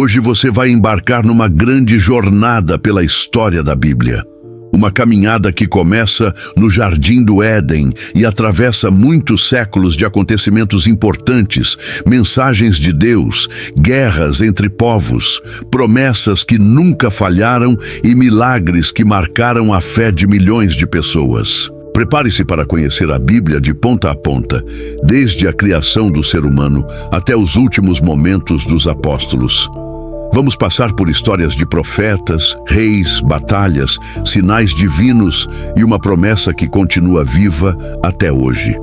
Hoje você vai embarcar numa grande jornada pela história da Bíblia. Uma caminhada que começa no Jardim do Éden e atravessa muitos séculos de acontecimentos importantes, mensagens de Deus, guerras entre povos, promessas que nunca falharam e milagres que marcaram a fé de milhões de pessoas. Prepare-se para conhecer a Bíblia de ponta a ponta, desde a criação do ser humano até os últimos momentos dos apóstolos. Vamos passar por histórias de profetas, reis, batalhas, sinais divinos e uma promessa que continua viva até hoje.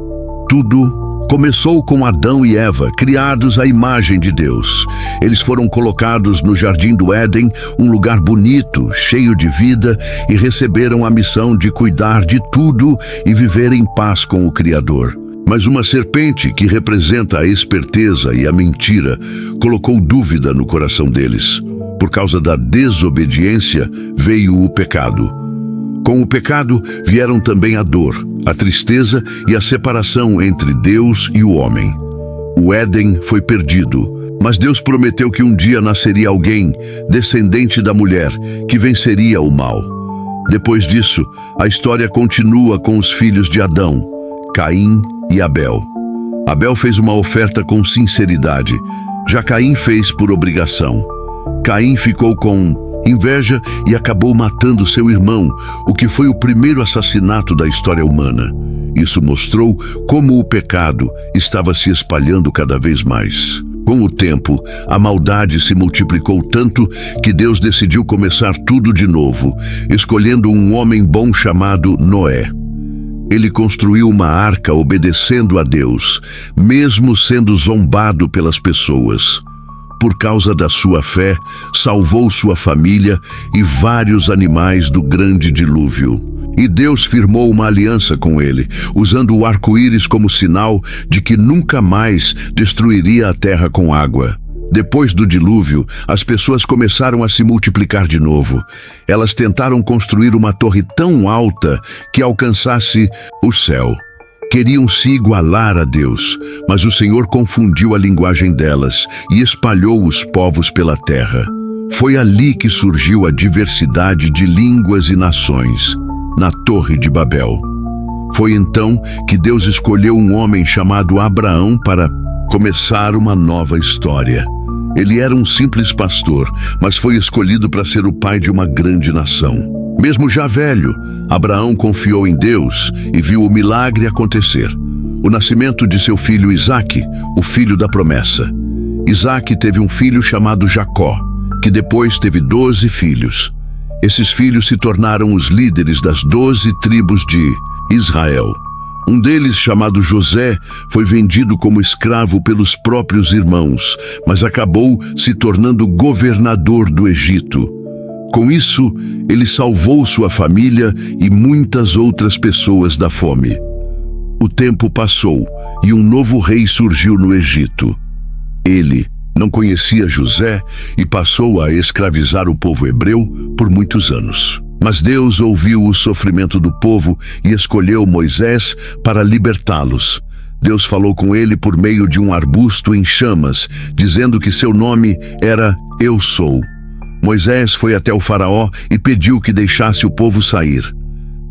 Tudo começou com Adão e Eva, criados à imagem de Deus. Eles foram colocados no Jardim do Éden, um lugar bonito, cheio de vida, e receberam a missão de cuidar de tudo e viver em paz com o Criador. Mas uma serpente, que representa a esperteza e a mentira, colocou dúvida no coração deles. Por causa da desobediência, veio o pecado. Com o pecado, vieram também a dor, a tristeza e a separação entre Deus e o homem. O Éden foi perdido, mas Deus prometeu que um dia nasceria alguém, descendente da mulher, que venceria o mal. Depois disso, a história continua com os filhos de Adão, Caim e Abel. Abel fez uma oferta com sinceridade, já Caim fez por obrigação. Caim ficou com inveja e acabou matando seu irmão, o que foi o primeiro assassinato da história humana. Isso mostrou como o pecado estava se espalhando cada vez mais. Com o tempo, a maldade se multiplicou tanto que Deus decidiu começar tudo de novo, escolhendo um homem bom chamado Noé. Ele construiu uma arca obedecendo a Deus, mesmo sendo zombado pelas pessoas. Por causa da sua fé, salvou sua família e vários animais do grande dilúvio. E Deus firmou uma aliança com ele, usando o arco-íris como sinal de que nunca mais destruiria a terra com água. Depois do dilúvio, as pessoas começaram a se multiplicar de novo. Elas tentaram construir uma torre tão alta que alcançasse o céu. Queriam se igualar a Deus, mas o Senhor confundiu a linguagem delas e espalhou os povos pela terra. Foi ali que surgiu a diversidade de línguas e nações, na Torre de Babel. Foi então que Deus escolheu um homem chamado Abraão para começar uma nova história. Ele era um simples pastor, mas foi escolhido para ser o pai de uma grande nação. Mesmo já velho, Abraão confiou em Deus e viu o milagre acontecer. O nascimento de seu filho Isaque, o filho da promessa. Isaque teve um filho chamado Jacó, que depois teve 12 filhos. Esses filhos se tornaram os líderes das 12 tribos de Israel. Um deles, chamado José, foi vendido como escravo pelos próprios irmãos, mas acabou se tornando governador do Egito. Com isso, ele salvou sua família e muitas outras pessoas da fome. O tempo passou e um novo rei surgiu no Egito. Ele não conhecia José e passou a escravizar o povo hebreu por muitos anos. Mas Deus ouviu o sofrimento do povo e escolheu Moisés para libertá-los. Deus falou com ele por meio de um arbusto em chamas, dizendo que seu nome era Eu Sou. Moisés foi até o faraó e pediu que deixasse o povo sair.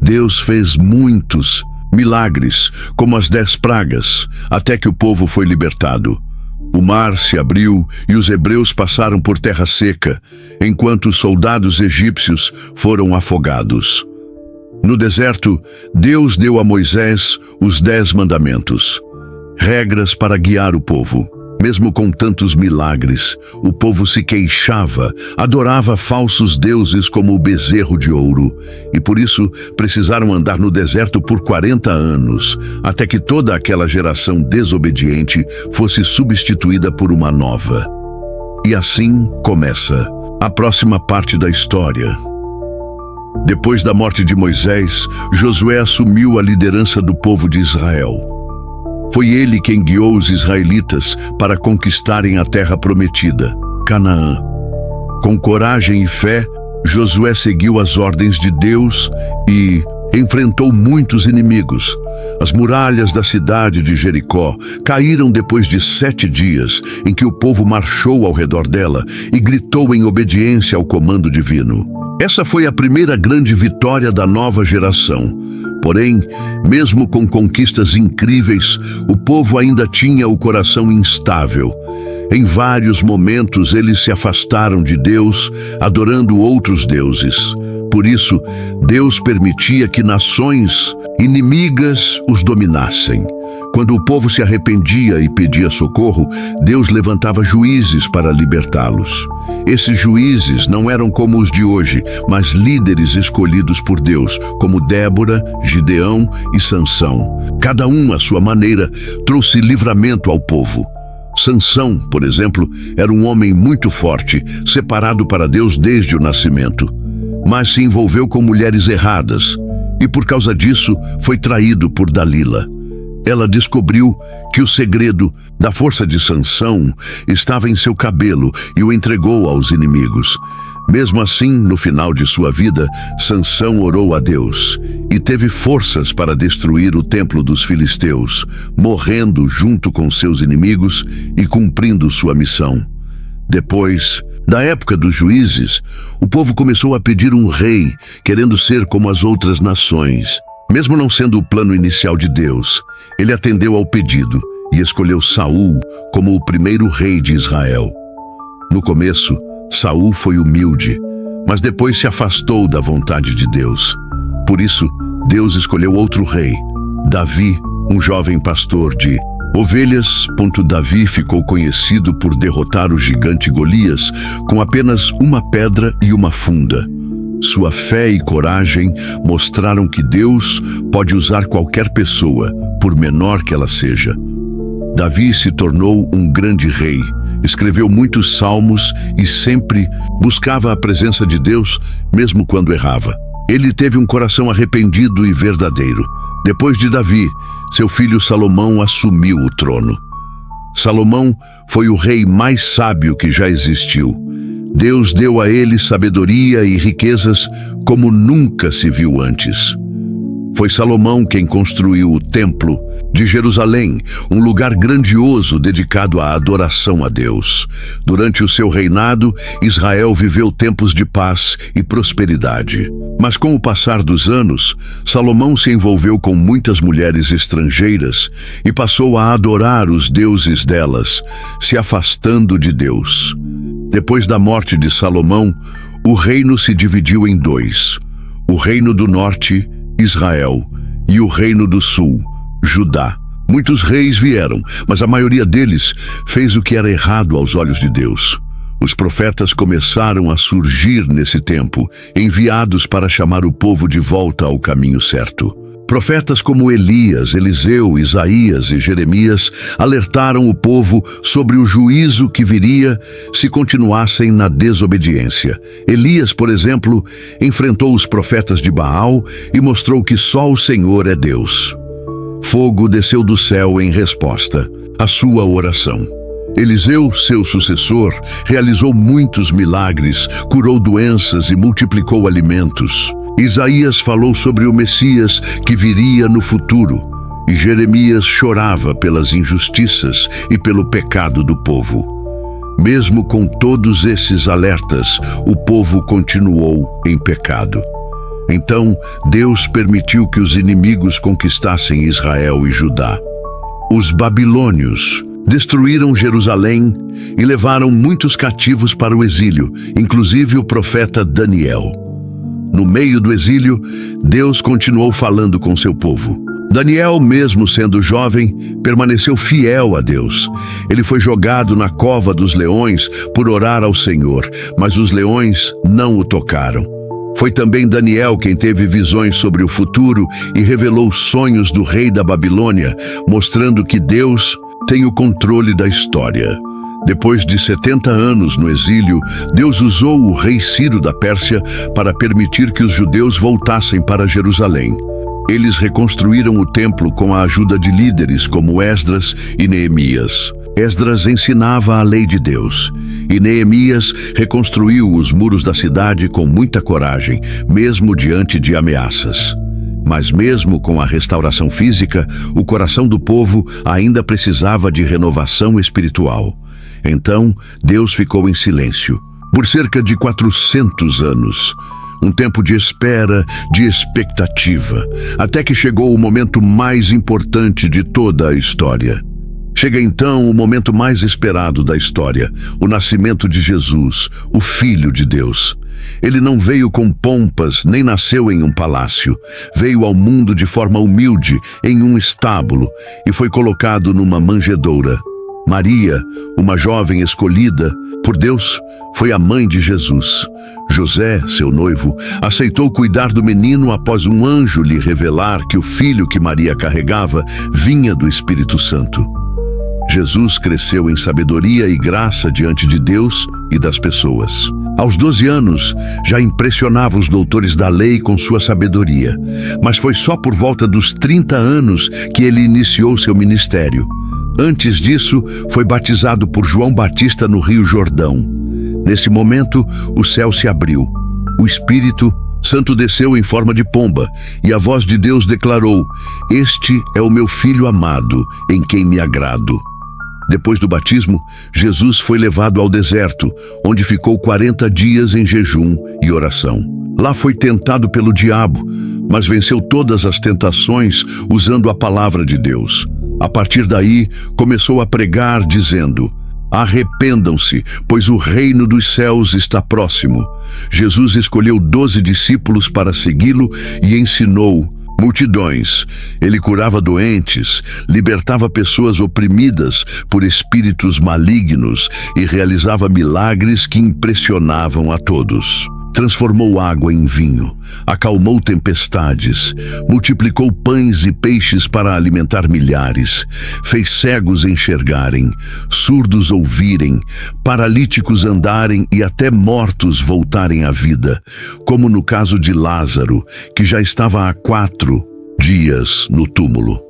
Deus fez muitos milagres, como as 10 pragas, até que o povo foi libertado. O mar se abriu e os hebreus passaram por terra seca, enquanto os soldados egípcios foram afogados. No deserto, Deus deu a Moisés os 10 mandamentos, regras para guiar o povo. Mesmo com tantos milagres, o povo se queixava, adorava falsos deuses como o bezerro de ouro, e por isso precisaram andar no deserto por 40 anos, até que toda aquela geração desobediente fosse substituída por uma nova. E assim começa a próxima parte da história. Depois da morte de Moisés, Josué assumiu a liderança do povo de Israel. Foi ele quem guiou os israelitas para conquistarem a terra prometida, Canaã. Com coragem e fé, Josué seguiu as ordens de Deus e enfrentou muitos inimigos. As muralhas da cidade de Jericó caíram depois de 7 dias, em que o povo marchou ao redor dela e gritou em obediência ao comando divino. Essa foi a primeira grande vitória da nova geração. Porém, mesmo com conquistas incríveis, o povo ainda tinha o coração instável. Em vários momentos eles se afastaram de Deus, adorando outros deuses. Por isso, Deus permitia que nações inimigas os dominassem. Quando o povo se arrependia e pedia socorro, Deus levantava juízes para libertá-los. Esses juízes não eram como os de hoje, mas líderes escolhidos por Deus, como Débora, Gideão e Sansão. Cada um, à sua maneira, trouxe livramento ao povo. Sansão, por exemplo, era um homem muito forte, separado para Deus desde o nascimento. Mas se envolveu com mulheres erradas e, por causa disso, foi traído por Dalila. Ela descobriu que o segredo da força de Sansão estava em seu cabelo e o entregou aos inimigos. Mesmo assim, no final de sua vida, Sansão orou a Deus e teve forças para destruir o templo dos filisteus, morrendo junto com seus inimigos e cumprindo sua missão. Depois da época dos juízes, o povo começou a pedir um rei, querendo ser como as outras nações. Mesmo não sendo o plano inicial de Deus, ele atendeu ao pedido e escolheu Saul como o primeiro rei de Israel. No começo, Saul foi humilde, mas depois se afastou da vontade de Deus. Por isso, Deus escolheu outro rei, Davi, um jovem pastor de ovelhas. Davi ficou conhecido por derrotar o gigante Golias com apenas uma pedra e uma funda. Sua fé e coragem mostraram que Deus pode usar qualquer pessoa, por menor que ela seja. Davi se tornou um grande rei, escreveu muitos salmos e sempre buscava a presença de Deus, mesmo quando errava. Ele teve um coração arrependido e verdadeiro. Depois de Davi, seu filho Salomão assumiu o trono. Salomão foi o rei mais sábio que já existiu. Deus deu a ele sabedoria e riquezas como nunca se viu antes. Foi Salomão quem construiu o Templo de Jerusalém, um lugar grandioso dedicado à adoração a Deus. Durante o seu reinado, Israel viveu tempos de paz e prosperidade. Mas com o passar dos anos, Salomão se envolveu com muitas mulheres estrangeiras e passou a adorar os deuses delas, se afastando de Deus. Depois da morte de Salomão, o reino se dividiu em 2. O reino do norte, Israel, e o reino do sul, Judá. Muitos reis vieram, mas a maioria deles fez o que era errado aos olhos de Deus. Os profetas começaram a surgir nesse tempo, enviados para chamar o povo de volta ao caminho certo. Profetas como Elias, Eliseu, Isaías e Jeremias alertaram o povo sobre o juízo que viria se continuassem na desobediência. Elias, por exemplo, enfrentou os profetas de Baal e mostrou que só o Senhor é Deus. Fogo desceu do céu em resposta à sua oração. Eliseu, seu sucessor, realizou muitos milagres, curou doenças e multiplicou alimentos. Isaías falou sobre o Messias que viria no futuro, e Jeremias chorava pelas injustiças e pelo pecado do povo. Mesmo com todos esses alertas, o povo continuou em pecado. Então, Deus permitiu que os inimigos conquistassem Israel e Judá. Os babilônios destruíram Jerusalém e levaram muitos cativos para o exílio, inclusive o profeta Daniel. No meio do exílio, Deus continuou falando com seu povo. Daniel, mesmo sendo jovem, permaneceu fiel a Deus. Ele foi jogado na cova dos leões por orar ao Senhor, mas os leões não o tocaram. Foi também Daniel quem teve visões sobre o futuro e revelou sonhos do rei da Babilônia, mostrando que Deus tem o controle da história. Depois de 70 anos no exílio, Deus usou o rei Ciro da Pérsia para permitir que os judeus voltassem para Jerusalém. Eles reconstruíram o templo com a ajuda de líderes como Esdras e Neemias. Esdras ensinava a lei de Deus, e Neemias reconstruiu os muros da cidade com muita coragem, mesmo diante de ameaças. Mas mesmo com a restauração física, o coração do povo ainda precisava de renovação espiritual. Então, Deus ficou em silêncio por cerca de 400 anos. Um tempo de espera, de expectativa, até que chegou o momento mais importante de toda a história. Chega então o momento mais esperado da história, o nascimento de Jesus, o Filho de Deus. Ele não veio com pompas, nem nasceu em um palácio. Veio ao mundo de forma humilde, em um estábulo, e foi colocado numa manjedoura. Maria, uma jovem escolhida por Deus, foi a mãe de Jesus. José, seu noivo, aceitou cuidar do menino após um anjo lhe revelar que o filho que Maria carregava vinha do Espírito Santo. Jesus cresceu em sabedoria e graça diante de Deus e das pessoas. Aos 12 anos, já impressionava os doutores da lei com sua sabedoria, mas foi só por volta dos 30 anos que ele iniciou seu ministério. Antes disso, foi batizado por João Batista no Rio Jordão. Nesse momento, o céu se abriu. O Espírito Santo desceu em forma de pomba, e a voz de Deus declarou: "Este é o meu filho amado, em quem me agrado." Depois do batismo, Jesus foi levado ao deserto, onde ficou 40 dias em jejum e oração. Lá foi tentado pelo diabo, mas venceu todas as tentações usando a palavra de Deus. A partir daí, começou a pregar dizendo: "Arrependam-se, pois o reino dos céus está próximo." Jesus escolheu 12 discípulos para segui-lo e ensinou multidões. Ele curava doentes, libertava pessoas oprimidas por espíritos malignos e realizava milagres que impressionavam a todos. Transformou água em vinho, acalmou tempestades, multiplicou pães e peixes para alimentar milhares, fez cegos enxergarem, surdos ouvirem, paralíticos andarem e até mortos voltarem à vida, como no caso de Lázaro, que já estava há 4 dias no túmulo.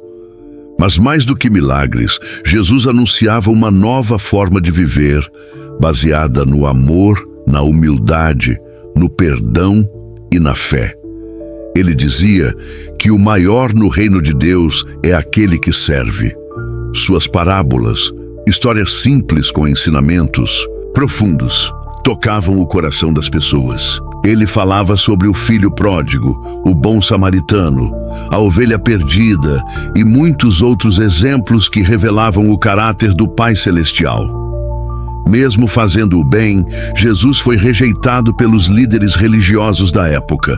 Mas mais do que milagres, Jesus anunciava uma nova forma de viver, baseada no amor, na humildade, no perdão e na fé. Ele dizia que o maior no reino de Deus é aquele que serve. Suas parábolas, histórias simples com ensinamentos profundos, tocavam o coração das pessoas. Ele falava sobre o filho pródigo, o bom samaritano, a ovelha perdida e muitos outros exemplos que revelavam o caráter do Pai Celestial. Mesmo fazendo o bem, Jesus foi rejeitado pelos líderes religiosos da época.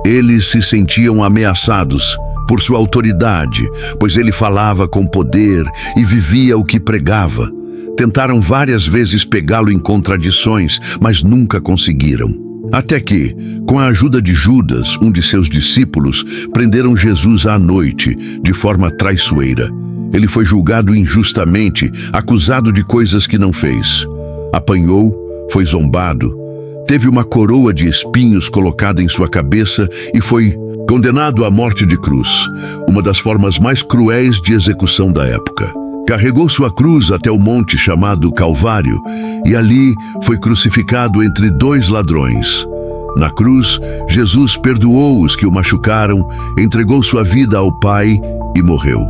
Eles se sentiam ameaçados por sua autoridade, pois ele falava com poder e vivia o que pregava. Tentaram várias vezes pegá-lo em contradições, mas nunca conseguiram. Até que, com a ajuda de Judas, um de seus discípulos, prenderam Jesus à noite, de forma traiçoeira. Ele foi julgado injustamente, acusado de coisas que não fez. Apanhou, foi zombado, teve uma coroa de espinhos colocada em sua cabeça e foi condenado à morte de cruz, uma das formas mais cruéis de execução da época. Carregou sua cruz até o monte chamado Calvário e ali foi crucificado entre 2 ladrões. Na cruz, Jesus perdoou os que o machucaram, entregou sua vida ao Pai e morreu.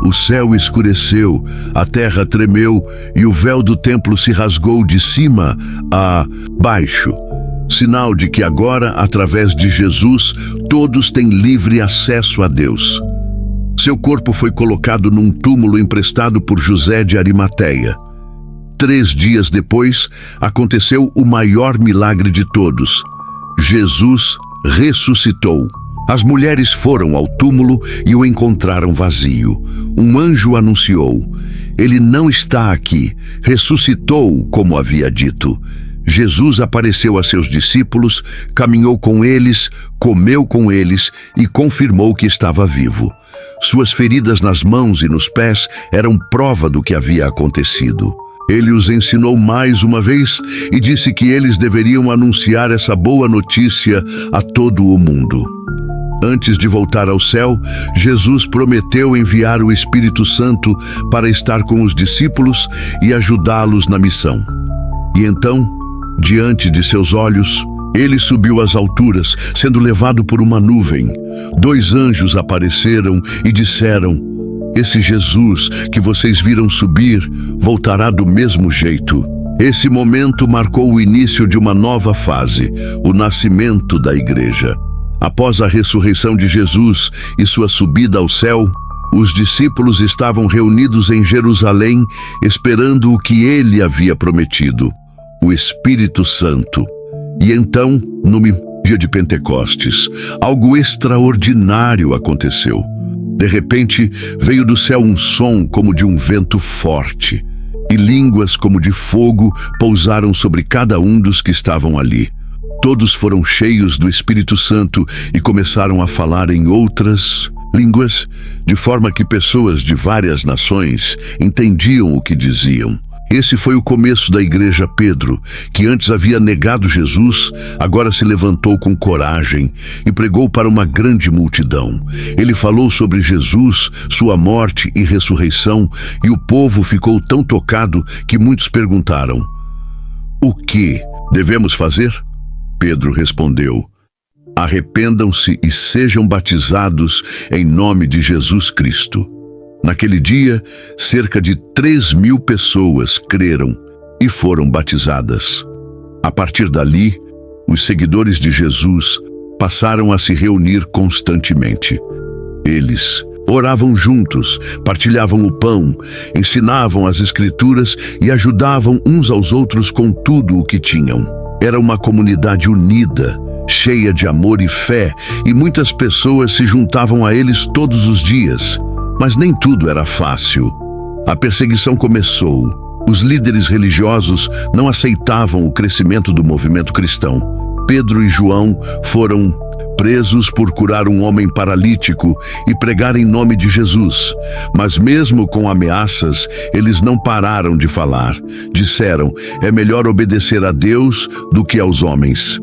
O céu escureceu, a terra tremeu e o véu do templo se rasgou de cima a baixo. Sinal de que agora, através de Jesus, todos têm livre acesso a Deus. Seu corpo foi colocado num túmulo emprestado por José de Arimateia. 3 dias depois, aconteceu o maior milagre de todos. Jesus ressuscitou. As mulheres foram ao túmulo e o encontraram vazio. Um anjo anunciou: "Ele não está aqui, ressuscitou, como havia dito." Jesus apareceu a seus discípulos, caminhou com eles, comeu com eles e confirmou que estava vivo. Suas feridas nas mãos e nos pés eram prova do que havia acontecido. Ele os ensinou mais uma vez e disse que eles deveriam anunciar essa boa notícia a todo o mundo. Antes de voltar ao céu, Jesus prometeu enviar o Espírito Santo para estar com os discípulos e ajudá-los na missão. E então, diante de seus olhos, Ele subiu às alturas, sendo levado por uma nuvem. 2 anjos apareceram e disseram: esse Jesus que vocês viram subir voltará do mesmo jeito. Esse momento marcou o início de uma nova fase, o nascimento da igreja. Após a ressurreição de Jesus e sua subida ao céu, os discípulos estavam reunidos em Jerusalém, esperando o que ele havia prometido, o Espírito Santo. E então, no dia de Pentecostes, algo extraordinário aconteceu. De repente, veio do céu um som como de um vento forte, e línguas como de fogo pousaram sobre cada um dos que estavam ali. Todos foram cheios do Espírito Santo e começaram a falar em outras línguas, de forma que pessoas de várias nações entendiam o que diziam. Esse foi o começo da igreja. Pedro, que antes havia negado Jesus, agora se levantou com coragem e pregou para uma grande multidão. Ele falou sobre Jesus, sua morte e ressurreição, e o povo ficou tão tocado que muitos perguntaram: o que devemos fazer? Pedro respondeu: arrependam-se e sejam batizados em nome de Jesus Cristo. Naquele dia, cerca de 3.000 pessoas creram e foram batizadas. A partir dali, os seguidores de Jesus passaram a se reunir constantemente. Eles oravam juntos, partilhavam o pão, ensinavam as Escrituras e ajudavam uns aos outros com tudo o que tinham. Era uma comunidade unida, cheia de amor e fé, e muitas pessoas se juntavam a eles todos os dias. Mas nem tudo era fácil. A perseguição começou. Os líderes religiosos não aceitavam o crescimento do movimento cristão. Pedro e João foram presos por curar um homem paralítico e pregar em nome de Jesus. Mas mesmo com ameaças, eles não pararam de falar. Disseram: é melhor obedecer a Deus do que aos homens.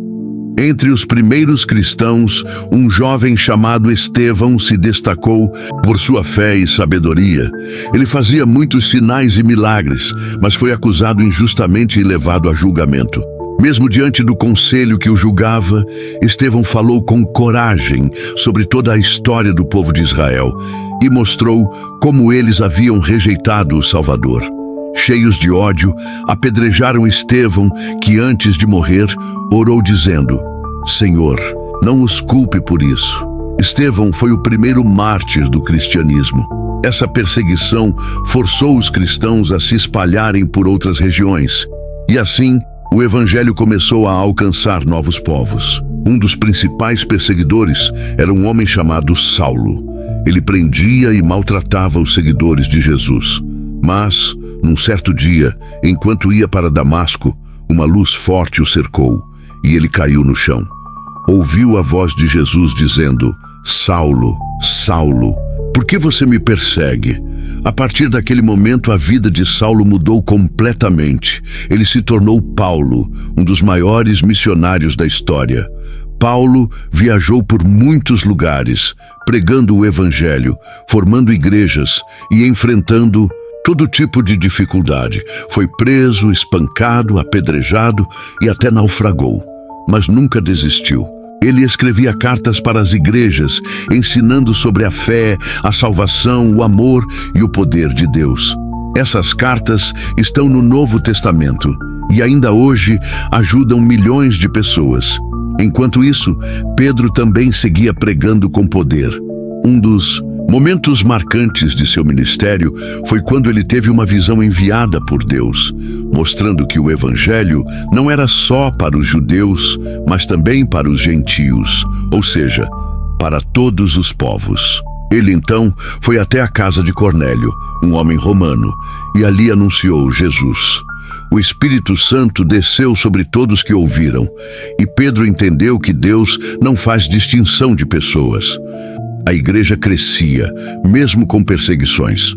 Entre os primeiros cristãos, um jovem chamado Estevão se destacou por sua fé e sabedoria. Ele fazia muitos sinais e milagres, mas foi acusado injustamente e levado a julgamento. Mesmo diante do conselho que o julgava, Estevão falou com coragem sobre toda a história do povo de Israel e mostrou como eles haviam rejeitado o Salvador. Cheios de ódio, apedrejaram Estevão, que antes de morrer, orou dizendo: Senhor, não os culpe por isso. Estevão foi o primeiro mártir do cristianismo. Essa perseguição forçou os cristãos a se espalharem por outras regiões. E assim, o evangelho começou a alcançar novos povos. Um dos principais perseguidores era um homem chamado Saulo. Ele prendia e maltratava os seguidores de Jesus. Mas, num certo dia, enquanto ia para Damasco, uma luz forte o cercou e ele caiu no chão. Ouviu a voz de Jesus dizendo: Saulo, Saulo, por que você me persegue? A partir daquele momento, a vida de Saulo mudou completamente. Ele se tornou Paulo, um dos maiores missionários da história. Paulo viajou por muitos lugares, pregando o evangelho, formando igrejas e enfrentando todo tipo de dificuldade. Foi preso, espancado, apedrejado e até naufragou, mas nunca desistiu. Ele escrevia cartas para as igrejas, ensinando sobre a fé, a salvação, o amor e o poder de Deus. Essas cartas estão no Novo Testamento e ainda hoje ajudam milhões de pessoas. Enquanto isso, Pedro também seguia pregando com poder. Um dos momentos marcantes de seu ministério foi quando ele teve uma visão enviada por Deus, mostrando que o evangelho não era só para os judeus, mas também para os gentios, ou seja, para todos os povos. Ele então foi até a casa de Cornélio, um homem romano, e ali anunciou Jesus. O Espírito Santo desceu sobre todos que ouviram, e Pedro entendeu que Deus não faz distinção de pessoas. A igreja crescia, mesmo com perseguições.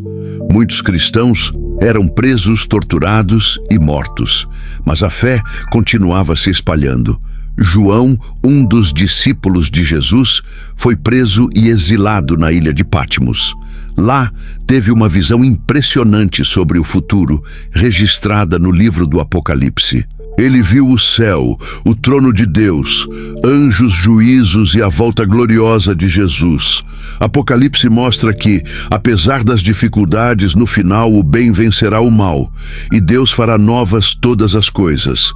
Muitos cristãos eram presos, torturados e mortos, mas a fé continuava se espalhando. João, um dos discípulos de Jesus, foi preso e exilado na ilha de Patmos. Lá, teve uma visão impressionante sobre o futuro, registrada no livro do Apocalipse. Ele viu o céu, o trono de Deus, anjos, juízos e a volta gloriosa de Jesus. Apocalipse mostra que, apesar das dificuldades, no final o bem vencerá o mal, e Deus fará novas todas as coisas.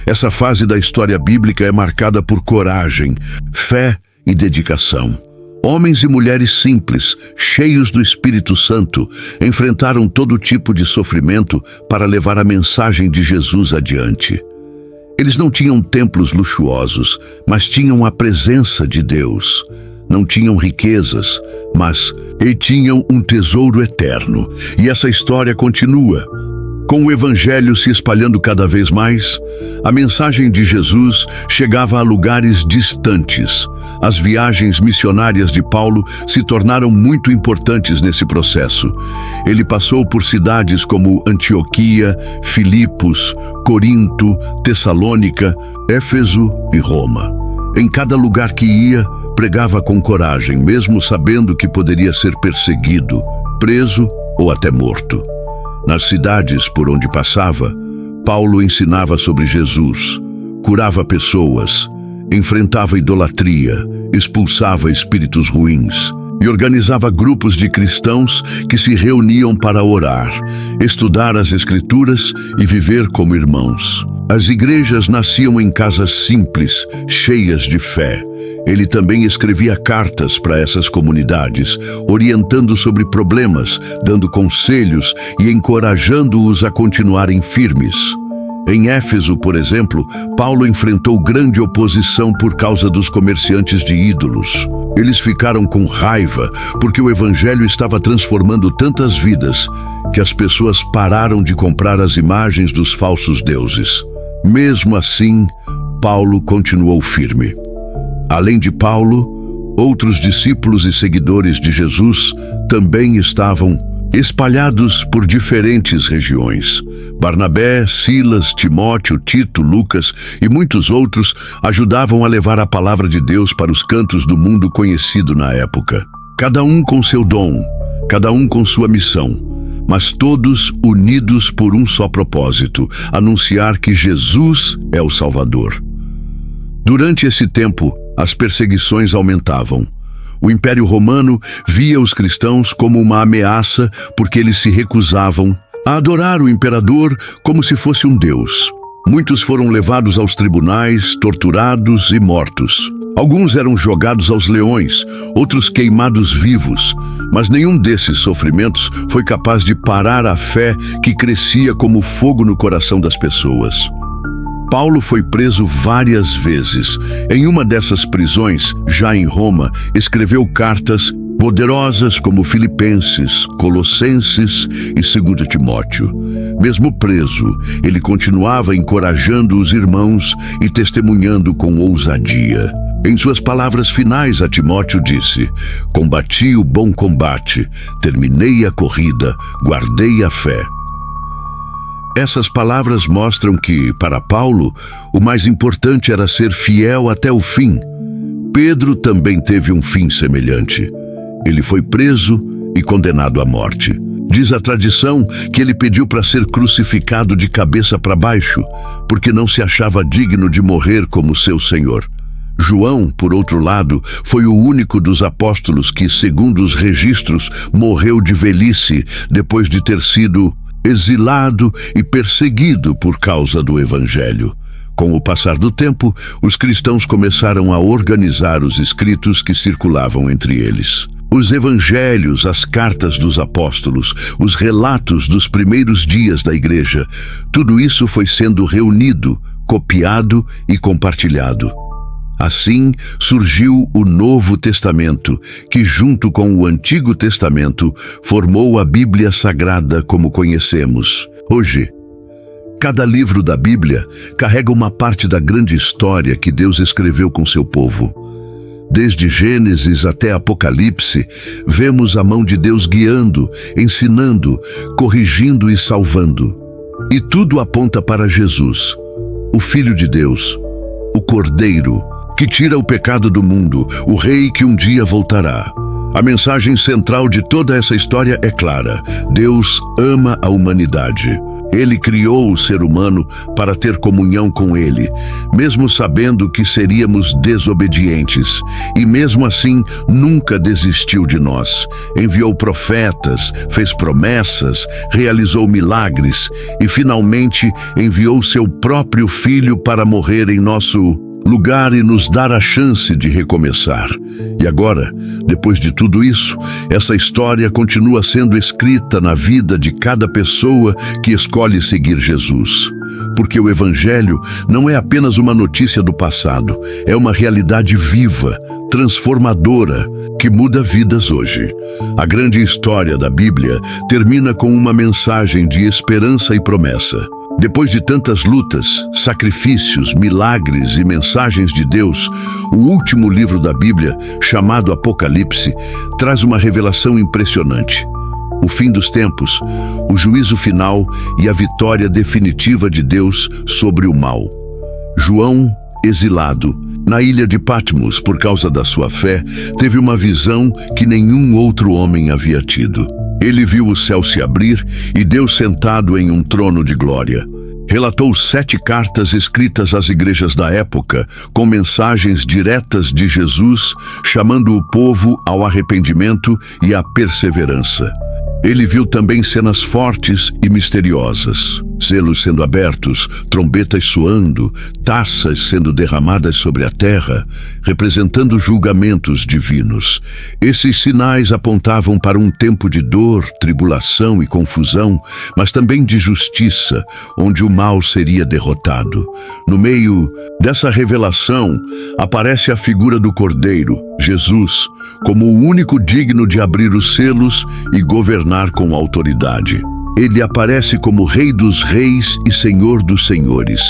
Essa fase da história bíblica é marcada por coragem, fé e dedicação. Homens e mulheres simples, cheios do Espírito Santo, enfrentaram todo tipo de sofrimento para levar a mensagem de Jesus adiante. Eles não tinham templos luxuosos, mas tinham a presença de Deus. Não tinham riquezas, mas tinham um tesouro eterno. E essa história continua. Com o Evangelho se espalhando cada vez mais, a mensagem de Jesus chegava a lugares distantes. As viagens missionárias de Paulo se tornaram muito importantes nesse processo. Ele passou por cidades como Antioquia, Filipos, Corinto, Tessalônica, Éfeso e Roma. Em cada lugar que ia, pregava com coragem, mesmo sabendo que poderia ser perseguido, preso ou até morto. Nas cidades por onde passava, Paulo ensinava sobre Jesus, curava pessoas, enfrentava idolatria, expulsava espíritos ruins e organizava grupos de cristãos que se reuniam para orar, estudar as Escrituras e viver como irmãos. As igrejas nasciam em casas simples, cheias de fé. Ele também escrevia cartas para essas comunidades, orientando sobre problemas, dando conselhos e encorajando-os a continuarem firmes. Em Éfeso, por exemplo, Paulo enfrentou grande oposição por causa dos comerciantes de ídolos. Eles ficaram com raiva porque o Evangelho estava transformando tantas vidas que as pessoas pararam de comprar as imagens dos falsos deuses. Mesmo assim, Paulo continuou firme. Além de Paulo, outros discípulos e seguidores de Jesus também estavam espalhados por diferentes regiões. Barnabé, Silas, Timóteo, Tito, Lucas e muitos outros ajudavam a levar a palavra de Deus para os cantos do mundo conhecido na época. Cada um com seu dom, cada um com sua missão, mas todos unidos por um só propósito: anunciar que Jesus é o Salvador. Durante esse tempo, as perseguições aumentavam. O Império Romano via os cristãos como uma ameaça porque eles se recusavam a adorar o imperador como se fosse um deus. Muitos foram levados aos tribunais, torturados e mortos. Alguns eram jogados aos leões, outros queimados vivos, mas nenhum desses sofrimentos foi capaz de parar a fé que crescia como fogo no coração das pessoas. Paulo foi preso várias vezes. Em uma dessas prisões, já em Roma, escreveu cartas poderosas como Filipenses, Colossenses e 2 Timóteo. Mesmo preso, ele continuava encorajando os irmãos e testemunhando com ousadia. Em suas palavras finais a Timóteo disse: "Combati o bom combate, terminei a corrida, guardei a fé." Essas palavras mostram que, para Paulo, o mais importante era ser fiel até o fim. Pedro também teve um fim semelhante. Ele foi preso e condenado à morte. Diz a tradição que ele pediu para ser crucificado de cabeça para baixo, porque não se achava digno de morrer como seu Senhor. João, por outro lado, foi o único dos apóstolos que, segundo os registros, morreu de velhice depois de ter sido exilado e perseguido por causa do Evangelho. Com o passar do tempo, os cristãos começaram a organizar os escritos que circulavam entre eles. Os evangelhos, as cartas dos apóstolos, os relatos dos primeiros dias da igreja, tudo isso foi sendo reunido, copiado e compartilhado. Assim surgiu o Novo Testamento, que junto com o Antigo Testamento formou a Bíblia Sagrada como conhecemos. Hoje, cada livro da Bíblia carrega uma parte da grande história que Deus escreveu com seu povo. Desde Gênesis até Apocalipse, vemos a mão de Deus guiando, ensinando, corrigindo e salvando. E tudo aponta para Jesus, o Filho de Deus, o Cordeiro, que tira o pecado do mundo, o Rei que um dia voltará. A mensagem central de toda essa história é clara: Deus ama a humanidade. Ele criou o ser humano para ter comunhão com Ele, mesmo sabendo que seríamos desobedientes. E mesmo assim, nunca desistiu de nós. Enviou profetas, fez promessas, realizou milagres e, finalmente, enviou seu próprio Filho para morrer em nosso lugar e nos dar a chance de recomeçar. E agora, depois de tudo isso, essa história continua sendo escrita na vida de cada pessoa que escolhe seguir Jesus. Porque o Evangelho não é apenas uma notícia do passado, é uma realidade viva, transformadora, que muda vidas hoje. A grande história da Bíblia termina com uma mensagem de esperança e promessa. Depois de tantas lutas, sacrifícios, milagres e mensagens de Deus, o último livro da Bíblia, chamado Apocalipse, traz uma revelação impressionante. O fim dos tempos, o juízo final e a vitória definitiva de Deus sobre o mal. João, exilado na ilha de Patmos por causa da sua fé, teve uma visão que nenhum outro homem havia tido. Ele viu o céu se abrir e Deus sentado em um trono de glória. Relatou 7 cartas escritas às igrejas da época, com mensagens diretas de Jesus, chamando o povo ao arrependimento e à perseverança. Ele viu também cenas fortes e misteriosas. Selos sendo abertos, trombetas soando, taças sendo derramadas sobre a terra, representando julgamentos divinos. Esses sinais apontavam para um tempo de dor, tribulação e confusão, mas também de justiça, onde o mal seria derrotado. No meio dessa revelação, aparece a figura do Cordeiro, Jesus, como o único digno de abrir os selos e governar com autoridade. Ele aparece como Rei dos Reis e Senhor dos Senhores,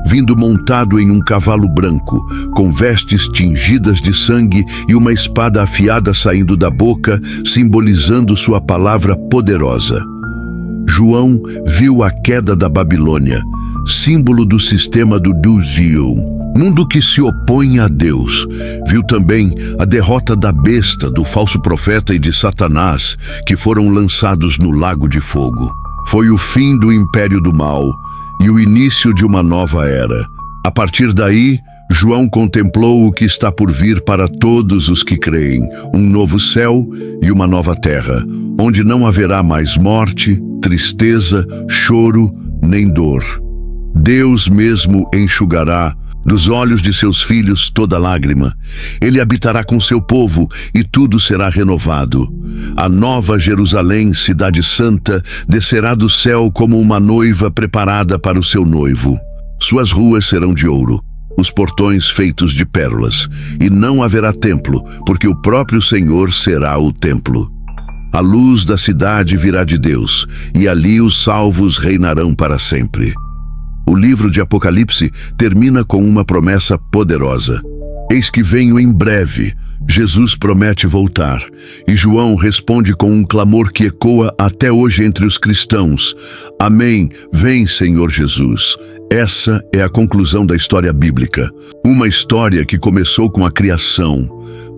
vindo montado em um cavalo branco, com vestes tingidas de sangue e uma espada afiada saindo da boca, simbolizando sua palavra poderosa. João viu a queda da Babilônia, símbolo do sistema do Duzion, mundo que se opõe a Deus. Viu também a derrota da besta, do falso profeta e de Satanás, que foram lançados no lago de fogo. Foi o fim do império do mal e o início de uma nova era. A partir daí, João contemplou o que está por vir para todos os que creem, um novo céu e uma nova terra, onde não haverá mais morte, tristeza, choro, nem dor. Deus mesmo enxugará dos olhos de seus filhos toda lágrima. Ele habitará com seu povo e tudo será renovado. A nova Jerusalém, cidade santa, descerá do céu como uma noiva preparada para o seu noivo. Suas ruas serão de ouro, os portões feitos de pérolas, e não haverá templo, porque o próprio Senhor será o templo. A luz da cidade virá de Deus, e ali os salvos reinarão para sempre. O livro de Apocalipse termina com uma promessa poderosa. Eis que venho em breve. Jesus promete voltar. E João responde com um clamor que ecoa até hoje entre os cristãos. Amém, vem, Senhor Jesus. Essa é a conclusão da história bíblica. Uma história que começou com a criação,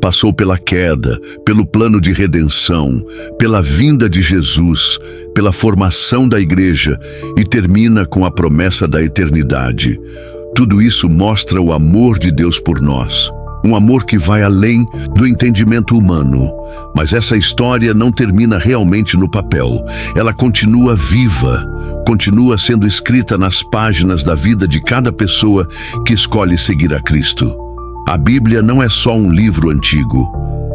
passou pela queda, pelo plano de redenção, pela vinda de Jesus, pela formação da igreja e termina com a promessa da eternidade. Tudo isso mostra o amor de Deus por nós. Um amor que vai além do entendimento humano. Mas essa história não termina realmente no papel. Ela continua viva, continua sendo escrita nas páginas da vida de cada pessoa que escolhe seguir a Cristo. A Bíblia não é só um livro antigo.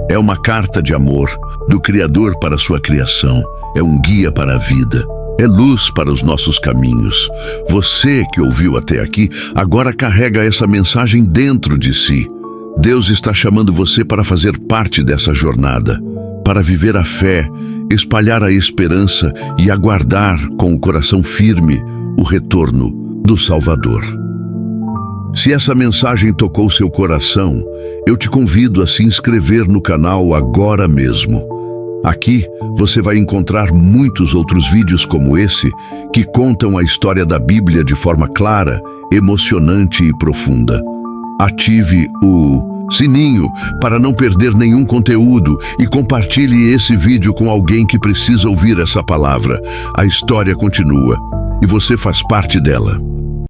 É uma carta de amor do Criador para a sua criação. É um guia para a vida. É luz para os nossos caminhos. Você que ouviu até aqui, agora carrega essa mensagem dentro de si. Deus está chamando você para fazer parte dessa jornada, para viver a fé, espalhar a esperança e aguardar com o coração firme o retorno do Salvador. Se essa mensagem tocou seu coração, eu te convido a se inscrever no canal agora mesmo. Aqui você vai encontrar muitos outros vídeos como esse que contam a história da Bíblia de forma clara, emocionante e profunda. Ative o sininho para não perder nenhum conteúdo e compartilhe esse vídeo com alguém que precisa ouvir essa palavra. A história continua. e você faz parte dela.